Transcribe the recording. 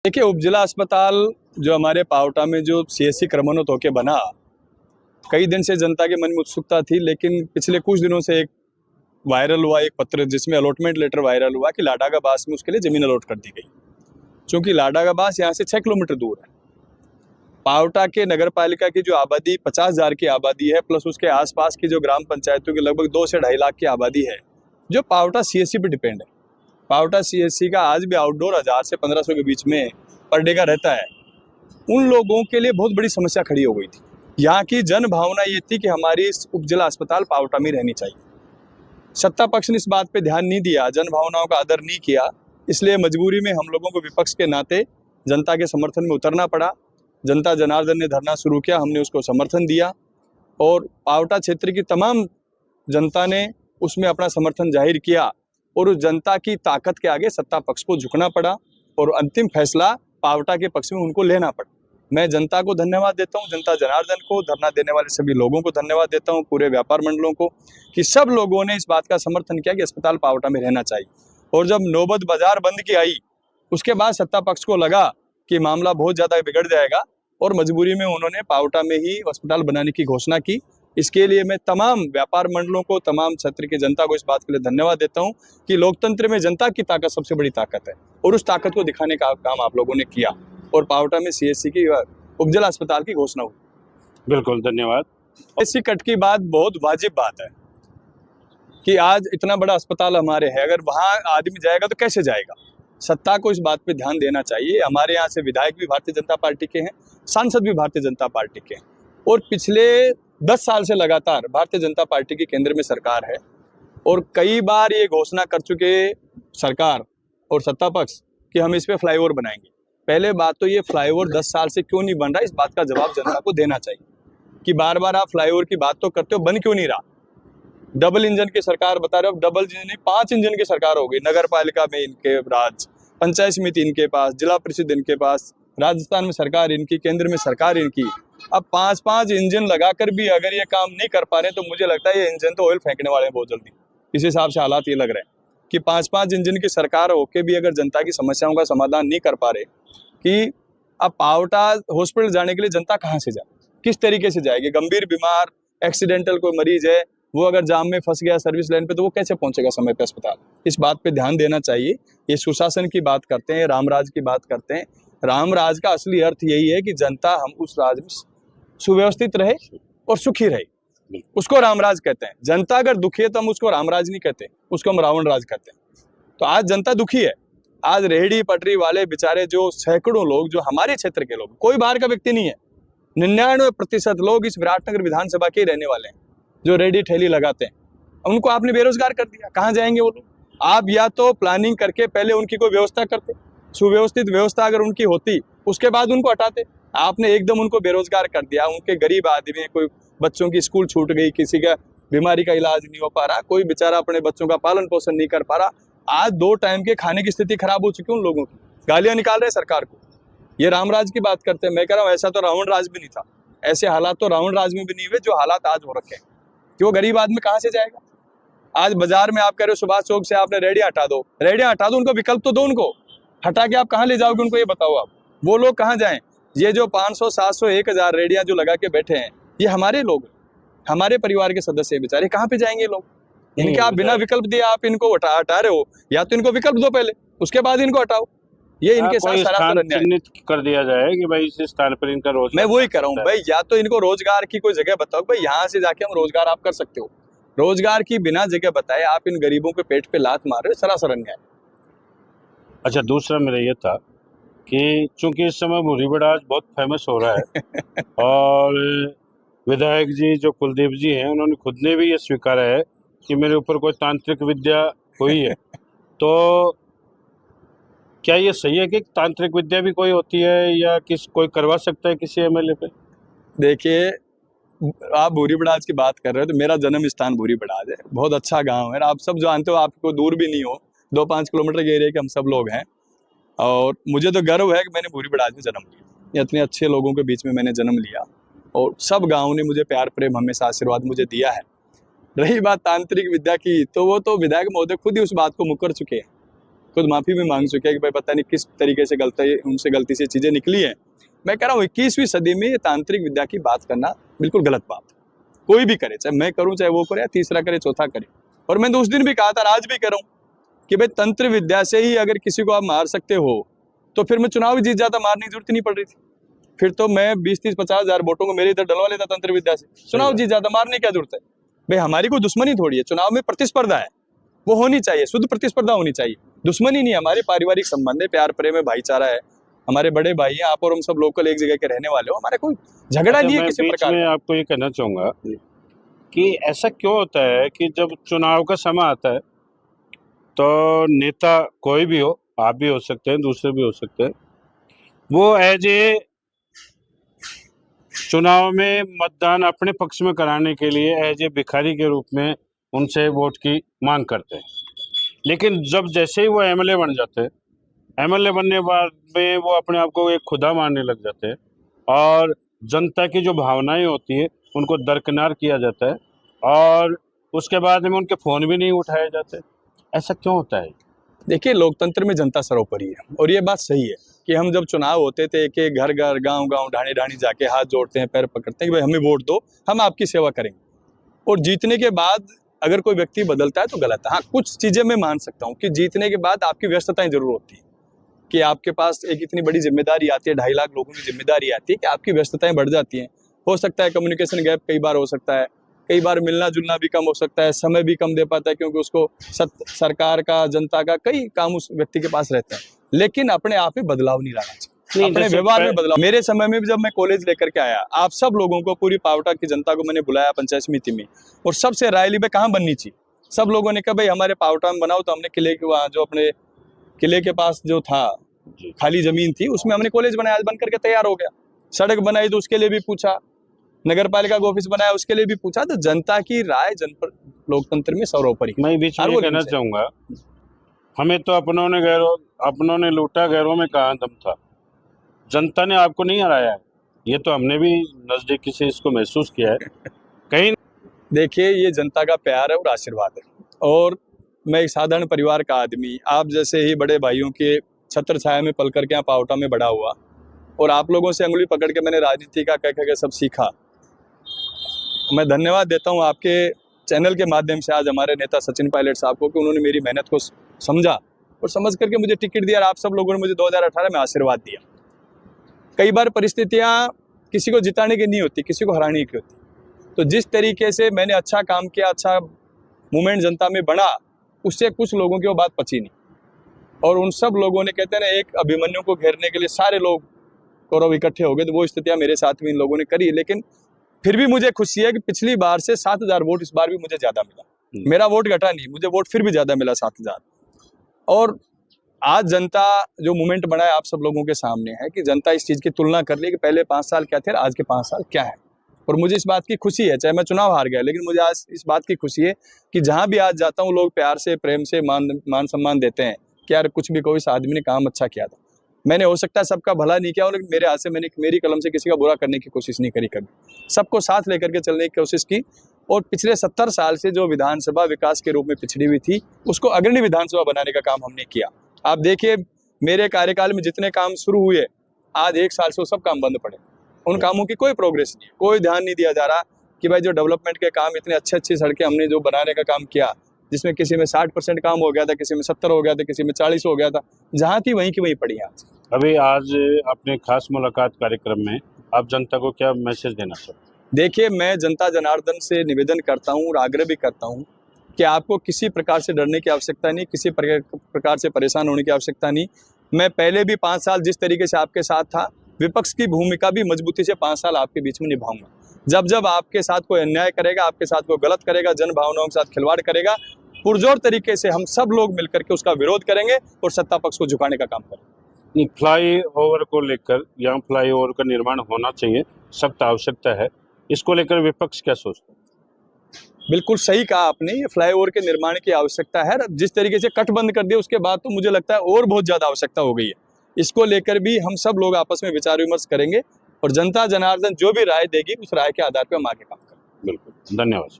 देखिए, उपजिला अस्पताल जो हमारे पावटा में जो सीएससी क्रमान्वित होके बना, कई दिन से जनता के मन में उत्सुकता थी, लेकिन पिछले कुछ दिनों से एक वायरल हुआ एक पत्र जिसमें अलॉटमेंट लेटर वायरल हुआ कि लाडागाबास में उसके लिए जमीन अलॉट कर दी गई। क्योंकि लाडागाबास यहाँ से 6 किलोमीटर दूर है। पावटा के नगर पालिका की जो आबादी 50,000 की आबादी है, प्लस उसके आसपास की जो ग्राम पंचायतों की लगभग 2 से 2.5 लाख की आबादी है, जो पावटा सीएससी पे डिपेंड है। पावटा सीएससी का आज भी आउटडोर 1000 से 1500 के बीच में पर डे का रहता है। उन लोगों के लिए बहुत बड़ी समस्या खड़ी हो गई थी। यहाँ की जन भावना ये थी कि हमारी उपजिला अस्पताल पावटा में रहनी चाहिए। सत्ता पक्ष ने इस बात पे ध्यान नहीं दिया, जन भावनाओं का आदर नहीं किया, इसलिए मजबूरी में हम लोगों को विपक्ष के नाते जनता के समर्थन में उतरना पड़ा। जनता जनार्दन ने धरना शुरू किया, हमने उसको समर्थन दिया और पावटा क्षेत्र की तमाम जनता ने उसमें अपना समर्थन जाहिर किया और उस जनता की ताकत के आगे सत्ता पक्ष को झुकना पड़ा और अंतिम फैसला पावटा के पक्ष में उनको लेना पड़ा। मैं जनता को धन्यवाद देता हूँ, जनता जनार्दन को, धरना देने वाले सभी लोगों को धन्यवाद देता हूँ, पूरे व्यापार मंडलों को, कि सब लोगों ने इस बात का समर्थन किया कि अस्पताल पावटा में रहना चाहिए। और जब नौबत बाजार बंद की आई, उसके बाद सत्ता पक्ष को लगा कि मामला बहुत ज़्यादा बिगड़ जाएगा और मजबूरी में उन्होंने पावटा में ही अस्पताल बनाने की घोषणा की। इसके लिए मैं तमाम व्यापार मंडलों को, तमाम क्षेत्र की जनता को इस बात के लिए धन्यवाद देता हूं कि लोकतंत्र में जनता की ताकत सबसे बड़ी ताकत है और उस ताकत को दिखाने का काम आप लोगों ने किया और पावटा में सीएससी की उपजिला अस्पताल की घोषणा हुई। बिल्कुल, धन्यवाद। सीएससी कट की बात बहुत वाजिब बात है कि आज इतना बड़ा अस्पताल हमारे है, अगर वहाँ आदमी जाएगा तो कैसे जाएगा। सत्ता को इस बात पे ध्यान देना चाहिए। हमारे यहाँ से विधायक भी भारतीय जनता पार्टी के हैं, सांसद भी भारतीय जनता पार्टी के हैं और पिछले 10 साल से लगातार भारतीय जनता पार्टी की केंद्र में सरकार है और कई बार ये घोषणा कर चुके सरकार और सत्ता पक्ष कि हम इस पे फ्लाईओवर बनाएंगे। पहले बात तो ये फ्लाईओवर 10 साल से क्यों नहीं बन रहा, इस बात का जवाब जनता को देना चाहिए कि बार बार आप फ्लाईओवर की बात तो करते हो, बन क्यों नहीं रहा। डबल इंजन की सरकार बता रहे हो, डबल इंजन नहीं 5 इंजन की सरकार हो गई। नगर पालिका में इनके राज, पंचायत समिति इनके पास, जिला परिषद इनके पास, राजस्थान में सरकार इनकी, केंद्र में सरकार इनकी। अब 5-5 इंजन लगाकर भी अगर ये काम नहीं कर पा रहे तो मुझे लगता है ये इंजन तो ऑयल फेंकने वाले हैं बहुत जल्दी। इस हिसाब से हालात ये लग रहे हैं कि 5-5 इंजन की सरकार होके भी अगर जनता की समस्याओं का समाधान नहीं कर पा रहे कि अब पावटा हॉस्पिटल जाने के लिए जनता कहाँ से जाए, किस तरीके से जाएगी। गंभीर बीमार, एक्सीडेंटल कोई मरीज है, वो अगर जाम में फंस गया सर्विस लाइन पे तो वो कैसे पहुंचेगा समय पे अस्पताल। इस बात पे ध्यान देना चाहिए। ये सुशासन की बात करते हैं, रामराज की बात करते हैं। रामराज का असली अर्थ यही है कि जनता हम उस राज में सुव्यवस्थित रहे और सुखी रहे, उसको रामराज कहते हैं। जनता अगर दुखी है तो हम उसको रामराज नहीं कहते, उसको हम रावण राज कहते हैं। तो आज जनता दुखी है। आज रेहड़ी पटरी वाले बेचारे जो सैकड़ों लोग, जो हमारे क्षेत्र के लोग, कोई बाहर का व्यक्ति नहीं है, 99% लोग इस विराटनगर विधानसभा के रहने वाले हैं जो रेडी ठेली लगाते हैं। उनको आपने बेरोजगार कर दिया, कहाँ जाएंगे वो लोग। आप या तो प्लानिंग करके पहले उनकी कोई व्यवस्था करते, सुव्यवस्थित व्यवस्था अगर उनकी होती उसके बाद उनको हटाते। आपने एकदम उनको बेरोजगार कर दिया। उनके गरीब आदमी, कोई बच्चों की स्कूल छूट गई, किसी का बीमारी का इलाज नहीं हो पा रहा, कोई बेचारा अपने बच्चों का पालन पोषण नहीं कर पा रहा। आज 2 टाइम के खाने की स्थिति खराब हो चुकी है उन लोगों की, गालियां निकाल रहे सरकार को। ये रामराज की बात करते हैं। मैं कह रहा हूँ ऐसा तो रावण राज भी नहीं था, ऐसे हालात तो रावण राज में भी नहीं हुए जो हालात आज हो रखे हैं कि वो गरीब आदमी कहाँ से जाएगा। आज बाजार में आप कह रहे हो सुभाष चौक से आपने रेडियां हटा दो, रेडियां हटा दो, उनको विकल्प तो दो। उनको हटा के आप कहाँ ले जाओगे उनको, ये बताओ आप। वो लोग कहाँ जाएं। ये जो 500, 700, 1000 रेडियां जो लगा के बैठे हैं, ये हमारे लोग, हमारे परिवार के सदस्य बेचारे, कहाँ पे जाएंगे लोग। इनके आप बिना विकल्प दिए आप इनको हटा रहे हो, या तो इनको विकल्प दो पहले, उसके बाद इनको हटाओ। ये इनके साथ सरासर अन्याय चिन्हित कर दिया जाए कि भाई इस स्थान पर इनका रोजगार। मैं वही कर रहा हूँ भाई, या तो इनको रोजगार की कोई जगह बताओ भाई, यहाँ से जाके हम रोजगार आप कर सकते हो। रोजगार की बिना जगह बताए आप इन गरीबों के पेट पे लात मार रहे हो, सरासर अन्याय। अच्छा, दूसरा मेरा ये था कि चूंकि इस समय भूरी बड़ाज बहुत फेमस हो रहा है और विधायक जी जो कुलदीप जी हैं, उन्होंने खुद ने भी ये स्वीकारा है कि मेरे ऊपर कोई तांत्रिक विद्या हुई है। तो क्या ये सही है कि तांत्रिक विद्या भी कोई होती है या कोई करवा सकता है किसी एमएलए पे? देखिए, आप भूरी बड़ाज की बात कर रहे हो तो मेरा जन्म स्थान भूरी बड़ाज है, बहुत अच्छा गांव है। आप सब जानते हो, आपको दूर भी नहीं हो, 2-5 किलोमीटर के एरिया के हम सब लोग हैं और मुझे तो गर्व है कि मैंने भूरी बड़ाज में जन्म लिया। इतने अच्छे लोगों के बीच में मैंने जन्म लिया और सब गाँव ने मुझे प्यार प्रेम हमेशा आशीर्वाद मुझे दिया है। रही बात तांत्रिक विद्या की, तो वो तो विधायक महोदय खुद ही उस बात को मुकर चुके हैं। खुद माफ़ी भी मांग चुके हैं कि भाई पता नहीं किस तरीके से उनसे गलती से चीज़ें निकली हैं। मैं कह रहा हूँ 21वीं सदी में ये तांत्रिक विद्या की बात करना बिल्कुल गलत बात है। कोई भी करे, चाहे मैं करूँ, चाहे वो करे, या तीसरा करे, चौथा करे। और मैंने तो उस दिन भी कहा था, आज भी कह रहा हूँ कि भाई तंत्र विद्या से ही अगर किसी को आप मार सकते हो तो फिर मैं चुनाव जीत जाता, मारने की जरूरत ही नहीं पड़ रही थी। फिर तो मैं 20-30-50 हज़ार वोटों को मेरे इधर डलवा लेता तंत्र विद्या से, चुनाव जीत जाता, मारने की क्या जरूरत है। भाई हमारी कोई दुश्मनी थोड़ी है, चुनाव में प्रतिस्पर्धा है, वो होनी चाहिए, शुद्ध प्रतिस्पर्धा होनी चाहिए, दुश्मनी नहीं। हमारे पारिवारिक संबंध है, प्यार प्रेम है, भाईचारा है, हमारे बड़े भाई हैं, आप और हम सब लोकल एक जगह के रहने वाले हो, हमारे कोई झगड़ा नहीं है मैं किसी बीच प्रकार में का। आपको ये कहना चाहूंगा कि ऐसा क्यों होता है कि जब चुनाव का समय आता है तो नेता कोई भी हो, आप भी हो सकते हैं, दूसरे भी हो सकते हैं, वो एज ए चुनाव में मतदान अपने पक्ष में कराने के लिए एज ए भिखारी के रूप में उनसे वोट की मांग करते हैं। लेकिन जब जैसे ही वो एमएलए बन जाते हैं, एमएलए बनने बाद में वो अपने आप को एक खुदा मानने लग जाते हैं और जनता की जो भावनाएं होती है उनको दरकिनार किया जाता है और उसके बाद में उनके फ़ोन भी नहीं उठाए जाते। ऐसा क्यों होता है? देखिए, लोकतंत्र में जनता सर्वोपरि है और ये बात सही है कि हम जब चुनाव होते थे एक एक घर घर, गांव गांव, ढाणी ढाणी जाके हाथ जोड़ते हैं, पैर पकड़ते हैं कि भाई हमें वोट दो, हम आपकी सेवा करेंगे। और जीतने के बाद अगर कोई व्यक्ति बदलता है तो गलत है। हाँ, कुछ चीजें मैं मान सकता हूँ कि जीतने के बाद आपकी व्यस्तताएं जरूर होती है, कि आपके पास एक इतनी बड़ी जिम्मेदारी आती है, 2.5 लाख लोगों की जिम्मेदारी आती है कि आपकी व्यस्तताएं बढ़ जाती हैं। हो सकता है कम्युनिकेशन गैप कई बार हो सकता है, कई बार मिलना जुलना भी कम हो सकता है, समय भी कम दे पाता है क्योंकि उसको सरकार का, जनता का कई काम उस व्यक्ति के पास रहता है। लेकिन अपने आप में बदलाव नहीं लाना चाहिए, नहीं, अपने जैसे व्यवहार में बदलाव। मेरे समय में भी जब मैं कॉलेज लेकर के आया, आप सब लोगों को, पूरी पावटा की जनता को मैंने बुलाया पंचायत समिति में और सबसे राय ली भाई कहाँ बननी चाहिए। सब लोगों ने कहा भाई हमारे पावटा में बनाओ। तो हमने किले के वहाँ, जो अपने किले के पास जो था खाली जमीन थी, उसमें हमने कॉलेज बनाया, आज बन करके तैयार हो गया। सड़क बनाई तो उसके लिए भी पूछा, नगर पालिका का ऑफिस बनाया उसके लिए भी पूछा। तो जनता की राय लोकतंत्र में सर्वोपरि। मैं बीच में ये कहना चाहूंगा, हमें तो अपनों ने लूटा, गैरों में कहाँ दम था। जनता ने आपको नहीं हराया है, ये तो हमने भी नजदीकी से इसको महसूस किया है कहीं। देखिए, ये जनता का प्यार है और आशीर्वाद है। और मैं एक साधारण परिवार का आदमी, आप जैसे ही बड़े भाइयों के छत्र छाया में पल करके यहाँ पावटा में बड़ा हुआ और आप लोगों से अंगुली पकड़ के मैंने राजनीति का कह के सब सीखा। मैं धन्यवाद देता हूँ आपके चैनल के माध्यम से आज हमारे नेता सचिन पायलट साहब को कि उन्होंने मेरी मेहनत को समझा और समझ करके मुझे टिकट दिया। और आप सब लोगों ने मुझे 2018 में आशीर्वाद दिया। कई बार परिस्थितियाँ किसी को जिताने की नहीं होती, किसी को हराने की होती। तो जिस तरीके से मैंने अच्छा काम किया, अच्छा मूवमेंट जनता में बना, उससे कुछ लोगों की वो बात पची नहीं। और उन सब लोगों ने, कहते हैं ना, एक अभिमन्यु को घेरने के लिए सारे लोग कौरव इकट्ठे हो गए। तो वो स्थितियाँ मेरे साथ भी इन लोगों ने करी। लेकिन फिर भी मुझे खुशी है कि पिछली बार से 7,000 वोट इस बार भी मुझे ज्यादा मिला। मेरा वोट घटा नहीं, मुझे वोट फिर भी ज्यादा मिला, 7,000। और आज जनता जो मूवमेंट बना है आप सब लोगों के सामने है कि जनता इस चीज की तुलना कर रही है कि पहले 5 साल क्या थे और आज के 5 साल क्या है। और मुझे इस बात की खुशी है, चाहे मैं चुनाव हार गया, लेकिन मुझे आज इस बात की खुशी है कि जहां भी आज जाता हूँ लोग प्यार से, प्रेम से, मान सम्मान देते हैं कि यार कुछ भी कोई, इस आदमी ने काम अच्छा किया था। मैंने हो सकता है सबका भला नहीं किया, लेकिन मेरे हाथ से मैंने, मेरी कलम से किसी का बुरा करने की कोशिश नहीं करी कभी। सबको साथ लेकर के चलने की कोशिश की। और पिछले 70 साल से जो विधानसभा विकास के रूप में पिछड़ी हुई थी, उसको अग्रणी विधानसभा बनाने का काम हमने किया। आप देखिए, मेरे कार्यकाल में जितने काम शुरू हुए, आज 1 साल से वो सब काम बंद पड़े। उन कामों की कोई प्रोग्रेस नहीं है, कोई ध्यान नहीं दिया जा रहा कि भाई जो डेवलपमेंट के काम, इतने अच्छी अच्छी सड़कें हमने जो बनाने का काम किया, जिसमें किसी में 60% काम हो गया था, किसी में 70 हो गया था, किसी में 40 हो गया था, जहाँ थी वहीं की वहीं पड़ी है आज। अभी आज अपने खास मुलाकात कार्यक्रम में आप जनता को क्या मैसेज देना चाहते हैं? देखिए, मैं जनता जनार्दन से निवेदन करता हूँ और आग्रह भी करता हूँ कि आपको किसी प्रकार से डरने की आवश्यकता नहीं, किसी प्रकार से परेशान होने की आवश्यकता नहीं। मैं पहले भी 5 साल जिस तरीके से आपके साथ था, विपक्ष की भूमिका भी मजबूती से 5 साल आपके बीच में निभाऊंगा। जब जब आपके साथ कोई अन्याय करेगा, आपके साथ कोई गलत करेगा, जन भावनाओं के साथ खिलवाड़ करेगा, पुरजोर तरीके से हम सब लोग मिलकर के उसका विरोध करेंगे और सत्ता पक्ष को झुकाने का काम करेंगे। फ्लाई ओवर को लेकर, यहाँ फ्लाई ओवर का निर्माण होना चाहिए, सख्त आवश्यकता है, इसको लेकर विपक्ष क्या सोचता है? बिल्कुल सही कहा आपने, ये फ्लाईओवर के निर्माण की आवश्यकता है। जिस तरीके से कट बंद कर दिया उसके बाद तो मुझे लगता है और बहुत ज्यादा आवश्यकता हो गई है। इसको लेकर भी हम सब लोग आपस में विचार विमर्श करेंगे और जनता जनार्दन जो भी राय देगी उस राय के आधार पर हम आगे काम करेंगे। बिल्कुल, धन्यवाद।